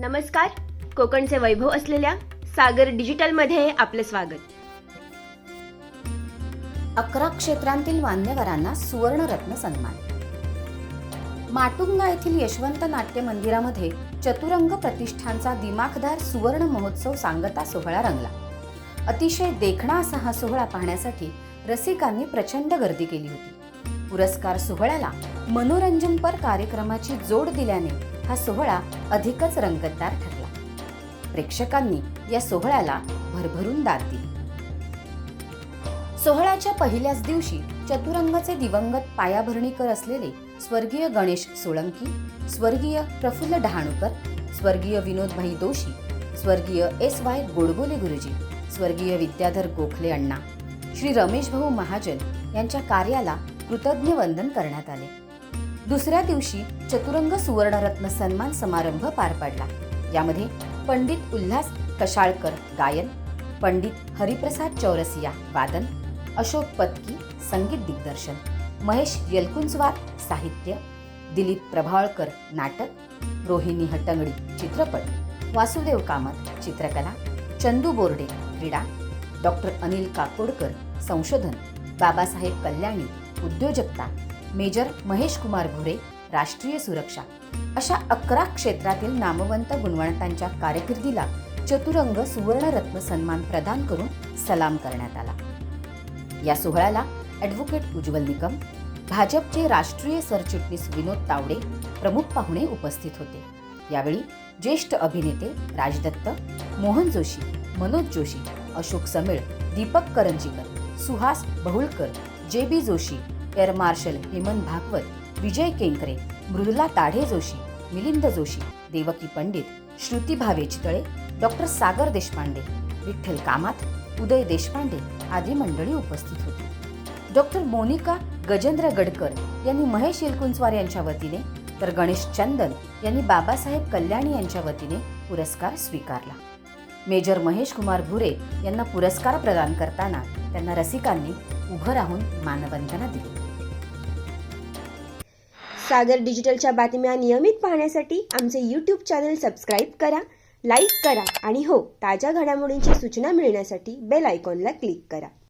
नमस्कार. कोकणचे वैभव असलेल्या सागर डिजिटलमध्ये आपले स्वागत. 11 क्षेत्रांतील मान्यवरांना सुवर्णरत्न सन्मान. माटुंगा येथील यशवंत नाट्य मंदिरामध्ये चतुरंग प्रतिष्ठानचा दिमाखदार सुवर्ण महोत्सव सांगता सोहळा रंगला. अतिशय देखणा असा हा सोहळा पाहण्यासाठी रसिकांनी प्रचंड गर्दी केली होती. पुरस्कार सोहळ्याला मनोरंजनपर कार्यक्रमाची जोड दिल्याने हा सोहळा अधिकच रंगतदार ठरला. प्रेक्षकांनी या सोहळ्याला भरभरून दाद दिली. सोहळ्याच्या पहिल्याच दिवशी चतुरंगचे दिवंगत पायाभरणीकर असलेले स्वर्गीय गणेश सोळंकी, स्वर्गीय प्रफुल्ल डहाणूकर, स्वर्गीय विनोदभाई दोशी, स्वर्गीय SY गोडबोले गुरुजी, स्वर्गीय विद्याधर गोखले अण्णा, श्री रमेश भाऊ महाजन यांच्या कार्याला कृतज्ञ वंदन करण्यात आले. दुसऱ्या दिवशी चतुरंग सुवर्णरत्न सन्मान समारंभ पार पडला. यामध्ये पंडित उल्हास कशाळकर गायन, पंडित हरिप्रसाद चौरसिया वादन, अशोक पत्की संगीत दिग्दर्शन, महेश येलकुंचवार साहित्य, दिलीप प्रभावळकर नाटक, रोहिणी हट्टंगडी चित्रपट, वासुदेव कामत चित्रकला, चंदू बोर्डे क्रीडा, डॉक्टर अनिल काकोडकर संशोधन, बाबासाहेब कल्याणी उद्योजकता, मेजर महेश कुमार भुरे राष्ट्रीय सुरक्षा अशा 11 क्षेत्रातील नामवंत गुणवंतांच्या कारकिर्दीला चतुरंग सुवर्णरत्न सन्मान प्रदान करून सलाम करण्यात आला. या सोहळ्याला ॲडव्होकेट उज्ज्वल निकम, भाजपचे राष्ट्रीय सरचिटणीस विनोद तावडे प्रमुख पाहुणे उपस्थित होते. यावेळी ज्येष्ठ अभिनेते Raj Dutt, Mohan Joshi, Manoj Joshi, Ashok Samil, Deepak Karanjikar, Suhas Bahulkar, JB Joshi, air marshal Hemant Bhagwat, Vijay Kenkare, Mridula Tadhe Joshi, Milind Joshi, Devaki Pandit, Shruti Bhave Chitale, doctor Sagar Deshpande, Vitthal Kamat, Uday Deshpande आदी मंडळी उपस्थित होती. डॉक्टर मोनिका गजेंद्र गडकर यांनी महेश येलकुंचवार यांच्या वतीने तर गणेश चंदन यांनी बाबासाहेब कल्याणी यांच्या वतीने पुरस्कार स्वीकारला. मेजर महेश कुमार भुरे यांना पुरस्कार प्रदान करताना त्यांना रसिकांनी उभं राहून मानवंदना दिली. सागर डिजिटलच्या बातम्या नियमित पाहण्यासाठी आमचे YouTube चॅनल सबस्क्राईब करा, लाईक करा आणि ताज्या घडामोडींची सूचना मिळण्यासाठी बेल आयकॉनला क्लिक करा.